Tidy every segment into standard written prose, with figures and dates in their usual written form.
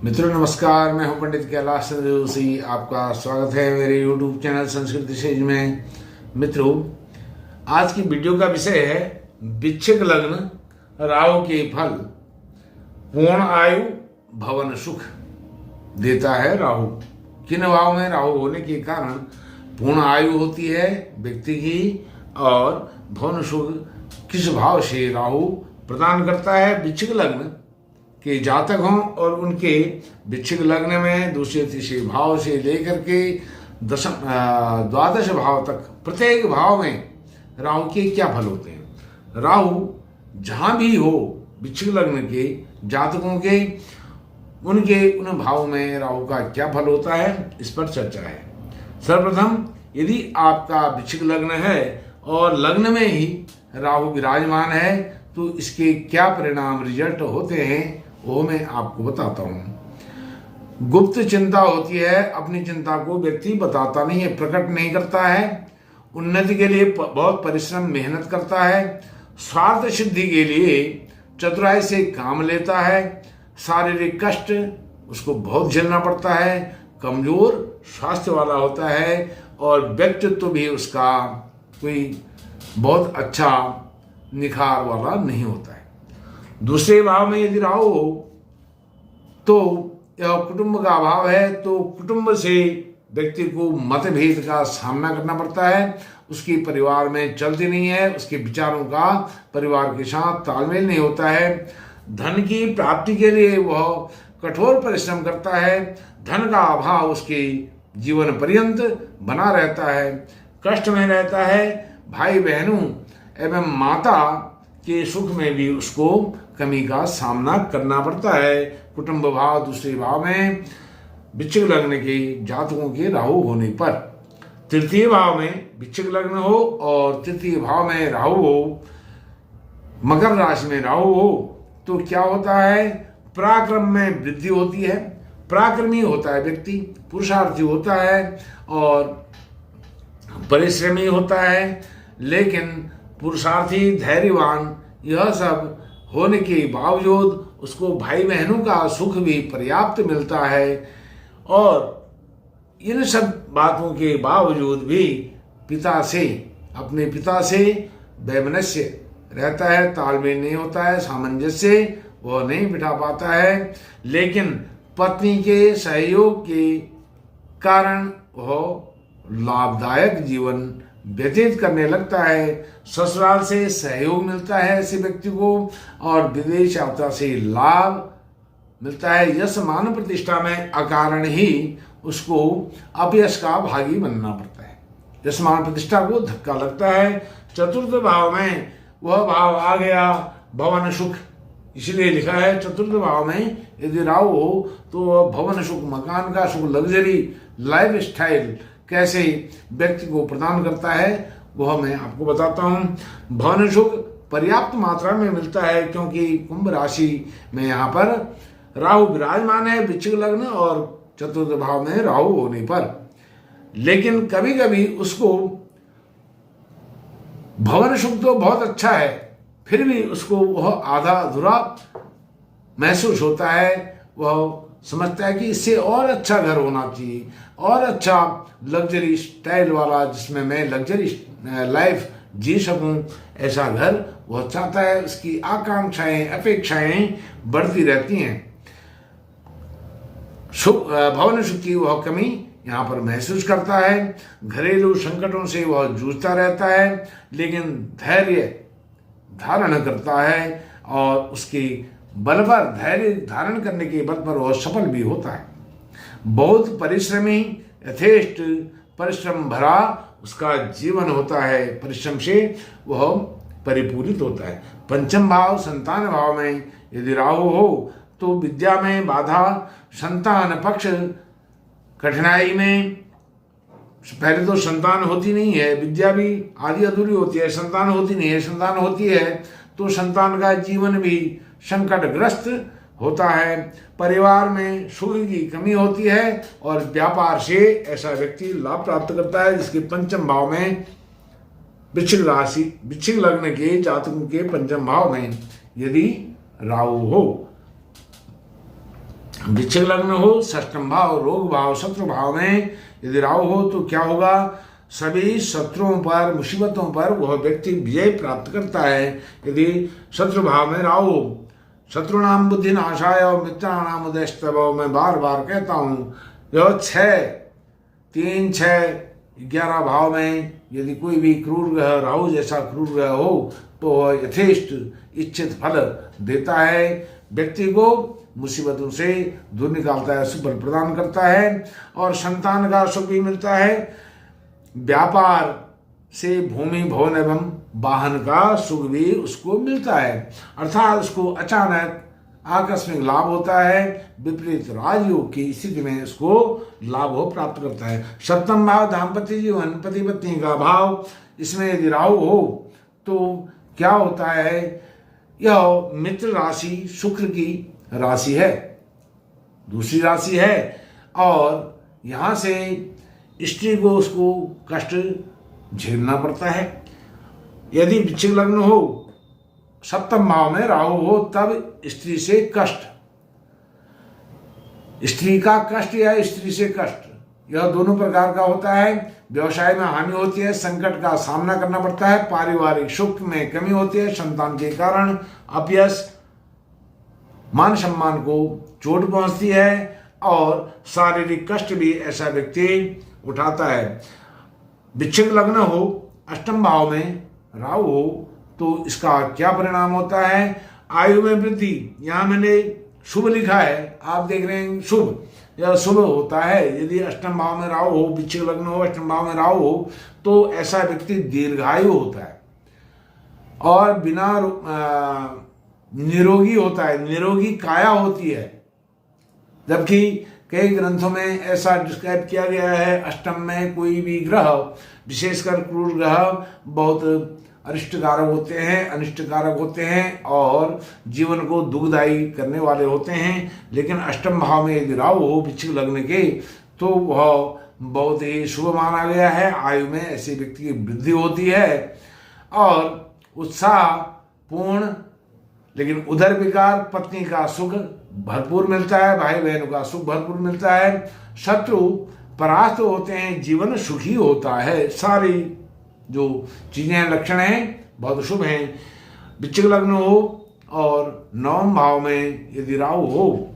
मित्रों नमस्कार, मैं हूं पंडित कैलाश चंद्र जोशी। आपका स्वागत है मेरे यूट्यूब चैनल संस्कृति सेज में। मित्रों, आज की वीडियो का विषय है वृश्चिक लग्न राहु के फल। पूर्ण आयु भवन सुख देता है राहु। किन भाव में राहु होने के कारण पूर्ण आयु होती है व्यक्ति की, और भवन सुख किस भाव से राहु प्रदान करता है। वृश्चिक लग्न के जातक हों और उनके वृश्चिक लग्न में दूसरे तीसरे भाव से लेकर के द्वादश भाव तक प्रत्येक भाव में राहु के क्या फल होते हैं। राहु जहाँ भी हो वृश्चिक लग्न के जातकों के, उनके उन भाव में राहु का क्या फल होता है, इस पर चर्चा है। सर्वप्रथम, यदि आपका वृश्चिक लग्न है और लग्न में ही राहु विराजमान है तो इसके क्या परिणाम रिजल्ट होते हैं वो मैं आपको बताता हूँ। गुप्त चिंता होती है, अपनी चिंता को व्यक्ति बताता नहीं है, प्रकट नहीं करता है। उन्नति के लिए बहुत परिश्रम मेहनत करता है। स्वार्थ सिद्धि के लिए चतुराई से काम लेता है। शारीरिक कष्ट उसको बहुत झेलना पड़ता है। कमजोर स्वास्थ्य वाला होता है और व्यक्तित्व भी उसका कोई बहुत अच्छा निखार वाला नहीं होता है। दूसरे भाव में यदि राहु हो तो यह कुटुंब का भाव है, तो कुटुंब से व्यक्ति को मतभेद का सामना करना पड़ता है। उसकी परिवार में चलती नहीं है, उसके विचारों का परिवार के साथ तालमेल नहीं होता है। धन की प्राप्ति के लिए वह कठोर परिश्रम करता है। धन का अभाव उसके जीवन पर्यंत बना रहता है, कष्ट में रहता है। भाई बहनों एवं माता के सुख में भी उसको कमी का सामना करना पड़ता है। कुटुंब भाव दूसरे भाव में वृश्चिक लग्न के जातकों के राहु होने पर, तृतीय भाव में वृश्चिक लग्न हो और तृतीय भाव में राहु हो, मकर राशि में राहु हो, तो क्या होता है, पराक्रम में वृद्धि होती है। पराक्रमी होता है व्यक्ति, पुरुषार्थी होता है और परिश्रमी होता है। लेकिन पुरुषार्थी, धैर्यवान, यह सब होने के बावजूद उसको भाई बहनों का सुख भी पर्याप्त मिलता है। और इन सब बातों के बावजूद भी अपने पिता से वैमनस्य रहता है, तालमेल नहीं होता है, सामंजस्य वह नहीं बिठा पाता है। लेकिन पत्नी के सहयोग के कारण वह लाभदायक जीवन व्यतीत करने लगता है। ससुराल से सहयोग मिलता है ऐसे व्यक्ति को और विदेश यात्रा से लाभ मिलता है। यश मान प्रतिष्ठा में अकारण ही उसको अपयश का भागी बनना पड़ता है। यश मान प्रतिष्ठा को धक्का लगता है। चतुर्थ भाव में वह भाव आ गया भवन सुख, इसलिए लिखा है चतुर्थ भाव में यदि राहु हो तो वह भवन सुख, मकान का सुख, लग्जरी लाइफ स्टाइल कैसे व्यक्ति को प्रदान करता है वह मैं आपको बताता हूं। भवन सुख पर्याप्त मात्रा में मिलता है क्योंकि कुंभ राशि में यहाँ पर राहु विराजमान है, वृश्चिक लग्न और चतुर्थ भाव में राहु होने पर। लेकिन कभी कभी उसको भवन सुख तो बहुत अच्छा है, फिर भी उसको वह आधा अधूरा महसूस होता है। वह समझता है कि इससे और अच्छा घर होना चाहिए, और अच्छा लग्जरी स्टाइल वाला, जिसमें मैं लग्जरी लाइफ जी सकूं, ऐसा घर वह चाहता है। उसकी आकांक्षाएं, अपेक्षाएं बढ़ती रहती हैं। भवन सुख की वह कमी यहाँ पर महसूस करता है। घरेलू संकटों से वह जूझता रहता है, लेकिन धैर्य धारण करता है और उसके बल पर, धैर्य धारण करने के बल पर वह सफल भी होता है। बहुत परिश्रमी, यथेष्ट परिश्रम भरा उसका जीवन होता है। परिश्रम से वह परिपूरित होता है। पंचम भाव संतान भाव में यदि राहु हो तो विद्या में बाधा, संतान पक्ष कठिनाई में, पहले तो संतान होती नहीं है, विद्या भी आधी अधूरी होती है, संतान होती नहीं है। संतान होती है तो संतान का जीवन भी संकटग्रस्त होता है। परिवार में सुख की कमी होती है और व्यापार से ऐसा व्यक्ति लाभ प्राप्त करता है जिसके पंचम भाव में वृश्चिक राशि, वृश्चिक लग्न के जातकों के पंचम भाव में यदि राहु हो। वृश्चिक लग्न हो, षष्ठम भाव रोग भाव शत्रु भाव में यदि राहु हो तो क्या होगा? सभी शत्रुओं पर, मुसीबतों पर वह व्यक्ति विजय प्राप्त करता है। यदि शत्रु भाव में राहु हो, शत्रुनाम बुद्धि नाशाय और मित्राणाम उदयस्तव, मैं बार बार कहता हूँ, यह 3, 6, 11 भाव में यदि कोई भी क्रूर ग्रह, राहु जैसा क्रूर ग्रह हो तो वह यथेष्ट इच्छित फल देता है, व्यक्ति को मुसीबतों से दूर निकालता है, शुभ फल प्रदान करता है और संतान का सुख भी मिलता है। व्यापार से भूमि भवन एवं वाहन का सुख भी उसको मिलता है, अर्थात उसको अचानक आकस्मिक लाभ होता है। विपरीत राजयोग की स्थिति में उसको लाभ हो प्राप्त करता है। सप्तम भाव दाम्पत्य जीवन, पति पत्नी का भाव, इसमें यदि राहु हो तो क्या होता है? यह मित्र राशि शुक्र की राशि है, दूसरी राशि है, और यहाँ से स्त्री को उसको कष्ट झेलना पड़ता है। यदि वृश्चिक लग्न हो, सप्तम भाव में राहु हो, तब स्त्री से कष्ट, स्त्री का कष्ट या स्त्री से कष्ट, यह दोनों प्रकार का होता है। व्यवसाय में हानि होती है, संकट का सामना करना पड़ता है, पारिवारिक सुख में कमी होती है, संतान के कारण अपयश, मान सम्मान को चोट पहुंचती है और शारीरिक कष्ट भी ऐसा व्यक्ति उठाता है। वृश्चिक लग्न हो, अष्टम भाव में राहु हो तो इसका क्या परिणाम होता है? आयु में वृद्धि, यहाँ मैंने शुभ लिखा है, आप देख रहे हैं शुभ, यह शुभ होता है। यदि अष्टम भाव में राहु हो, वृश्चिक लग्न हो, अष्टम भाव में राहु हो तो ऐसा व्यक्ति दीर्घायु होता है और बिना निरोगी होता है, निरोगी काया होती है। जबकि कई ग्रंथों में ऐसा डिस्क्राइब किया गया है, अष्टम में कोई भी ग्रह, विशेषकर क्रूर ग्रह, बहुत अरिष्टकारक होते हैं, अनिष्टकारक होते हैं और जीवन को दुखदायी करने वाले होते हैं। लेकिन अष्टम भाव में यदि राहु हो वृश्चिक लग्न के तो वह बहुत ही शुभ माना गया है। आयु में ऐसे व्यक्ति की वृद्धि होती है और उत्साह पूर्ण, लेकिन उधर विकार, पत्नी का सुख भरपूर मिलता है, भाई बहनों का सुख भरपूर मिलता है, शत्रु परास्त होते हैं, जीवन सुखी होता है। सारी जो चीजें लक्षण हैं बहुत शुभ हैं। वृश्चिक लग्न हो और नवम भाव में यदि राहु हो,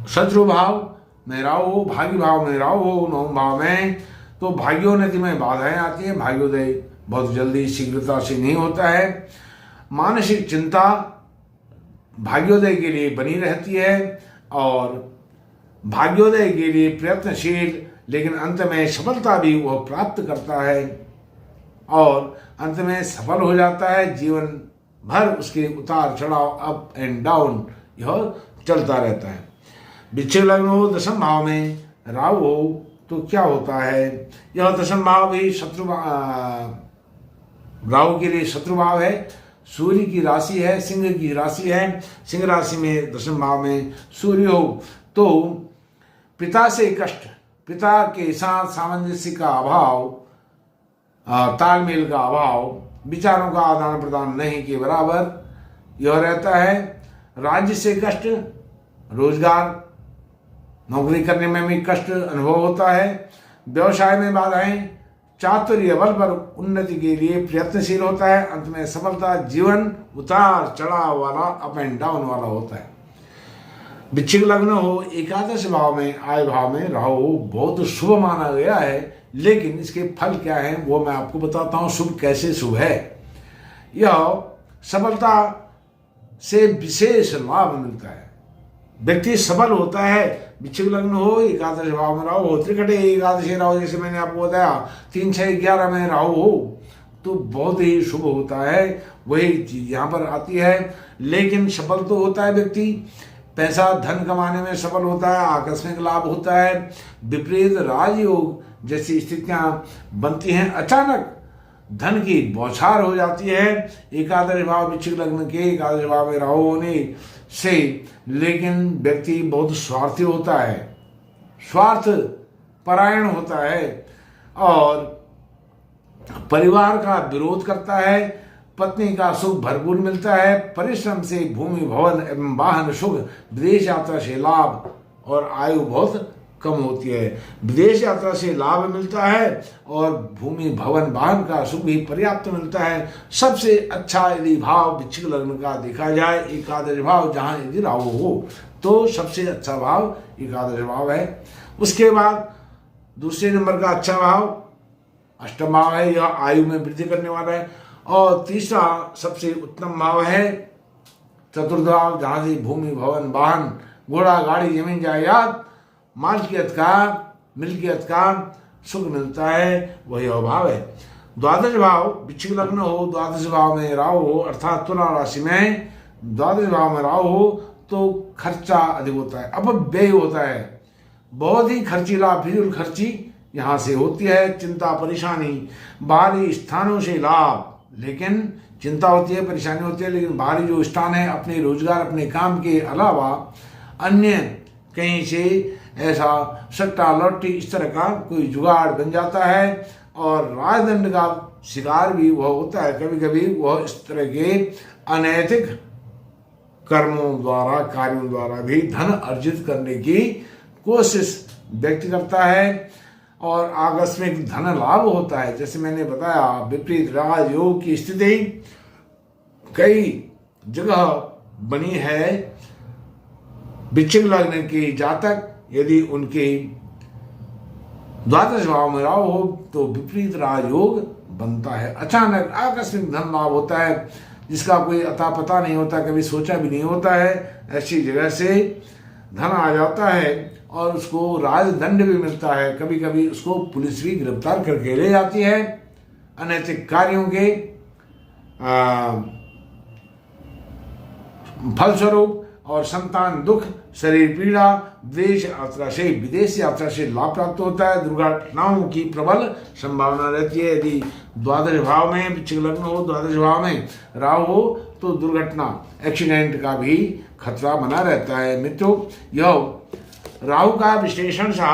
शत्रु भाव में राहु हो, भागी भाव में राहु हो नवम भाव में, तो भाग्योन्नति में बाधाएं आती हैं, भाग्योदय बहुत जल्दी शीघ्रता से नहीं होता है। मानसिक चिंता भाग्योदय के लिए बनी रहती है और भाग्योदय के लिए प्रयत्नशील, लेकिन अंत में सफलता भी वह प्राप्त करता है और अंत में सफल हो जाता है। जीवन भर उसके उतार चढ़ाव, अप एंड डाउन, यह चलता रहता है। वृश्चिक लग्न हो, दशम भाव में राहु हो तो क्या होता है? यह दशम भाव भी राहु के लिए शत्रु भाव है, सूर्य की राशि है, सिंह की राशि है। सिंह राशि में दशम भाव में सूर्य हो तो पिता से कष्ट, पिता के साथ सामंजस्य का अभाव, तालमेल का अभाव, विचारों का आदान प्रदान नहीं के बराबर यह रहता है। राज्य से कष्ट, रोजगार, नौकरी करने में भी कष्ट अनुभव होता है। व्यवसाय में बाधाएं, चातुर्य बल पर उन्नति के लिए प्रयत्नशील होता है, अंत में सफलता। जीवन उतार चढ़ाव वाला, अप एंड डाउन वाला होता है। वृश्चिक लग्न हो, एकादश भाव में, आय भाव में राहु बहुत शुभ माना गया है, लेकिन इसके फल क्या हैं वो मैं आपको बताता हूँ। शुभ कैसे शुभ है? यह सफलता से विशेष लाभ मिलता है, व्यक्ति सफल होता है। वृश्चिक लग्न हो, एकादश भाव में राहु हो, त्रिकटे एकादशी राहु, जैसे मैंने आपको बताया 3, 6, 11 में राहु हो तो बहुत ही शुभ होता है। वही चीज यहाँ पर आती है। लेकिन सफल तो होता है व्यक्ति, पैसा धन कमाने में सफल होता है, आकस्मिक लाभ होता है। विपरीत राजयोग जैसी स्थितियां बनती हैं, अचानक धन की बौछार हो जाती है एकादश भाव वृश्चिक लग्न के एकादश भाव में राहु होने से। लेकिन व्यक्ति बहुत स्वार्थी होता है, स्वार्थ परायण होता है और परिवार का विरोध करता है, पत्नी का सुख भरपूर मिलता है। परिश्रम से भूमि भवन एवं वाहन सुख, विदेश यात्रा से लाभ और आयु बहुत कम होती है। विदेश यात्रा से लाभ मिलता है और भूमि भवन वाहन का सुख भी पर्याप्त मिलता है। सबसे अच्छा यदि भाव वृश्चिक लग्न का देखा जाए एकादश भाव, जहाँ यदि राहु हो तो सबसे अच्छा भाव एकादश भाव है। उसके बाद दूसरे नंबर का अच्छा भाव अष्टम भाव है, यह आयु में वृद्धि करने वाला है। और तीसरा सबसे उत्तम भाव है चतुर्थ भाव, जहाँ से भूमि भवन वाहन घोड़ा गाड़ी जमीन जायदाद मालकियत का मिल्कियत का सुख मिलता है, वही भाव है। द्वादश भाव वृश्चिक लग्न हो, द्वादश भाव में राहु हो, अर्थात तुला राशि में द्वादश भाव में राहु हो तो खर्चा अधिक होता है, अपव्यय होता है, बहुत ही खर्चीला फिजूल खर्ची यहाँ से होती है। चिंता परेशानी, बाहरी स्थानों से लाभ, लेकिन चिंता होती है परेशानी होती है, लेकिन बाहरी जो स्थान है अपने रोजगार अपने काम के अलावा अन्य कहीं से ऐसा सट्टा लॉटरी इस तरह का कोई जुगाड़ बन जाता है और राजदंड का शिकार भी वह होता है। कभी कभी वह इस तरह के अनैतिक कर्मों द्वारा कार्यों द्वारा भी धन अर्जित करने की कोशिश व्यक्त करता है और आकस्मिक धन लाभ होता है। जैसे मैंने बताया विपरीत राजयोग की स्थिति कई जगह बनी है। वृश्चिक लग्न के जातक यदि उनके द्वादश भाव में राहु हो तो विपरीत राजयोग बनता है, अचानक आकस्मिक धन लाभ होता है जिसका कोई अता पता नहीं होता, कभी सोचा भी नहीं होता है। ऐसी जगह से धन आ जाता है और उसको राजदंड भी मिलता है, कभी कभी उसको पुलिस भी गिरफ्तार करके ले जाती है। अनैतिक कार्यों के फलस्वरूप और संतान दुख, शरीर पीड़ा, विदेश यात्रा से लाभ प्राप्त होता है। दुर्घटनाओं की प्रबल संभावना रहती है। यदि द्वादश भाव में वृश्चिक लग्न हो, द्वादश भाव में राहु हो तो दुर्घटना एक्सीडेंट का भी खतरा बना रहता है। मित्रों, यह राहु का विश्लेषण सा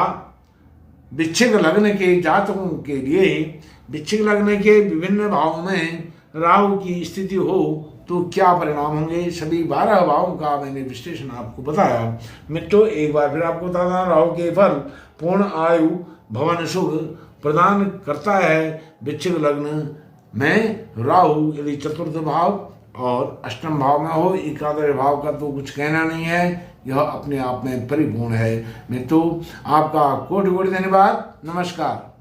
वृश्चिक लग्न के जातकों के लिए वृश्चिक लग्न के विभिन्न भावों में राहु की स्थिति हो तो क्या परिणाम होंगे, सभी 12 भावों का मैंने विश्लेषण आपको बताया। मित्रों, एक बार फिर आपको बता दें, राहु के फल पूर्ण आयु भवन सुख प्रदान करता है। वृश्चिक लग्न में राहु यदि चतुर्थ भाव और अष्टम भाव में हो, एकादश भाव का तो कुछ कहना नहीं है, यह अपने आप में परिपूर्ण है। मित्रों, आपका कोटि कोटि धन्यवाद। नमस्कार।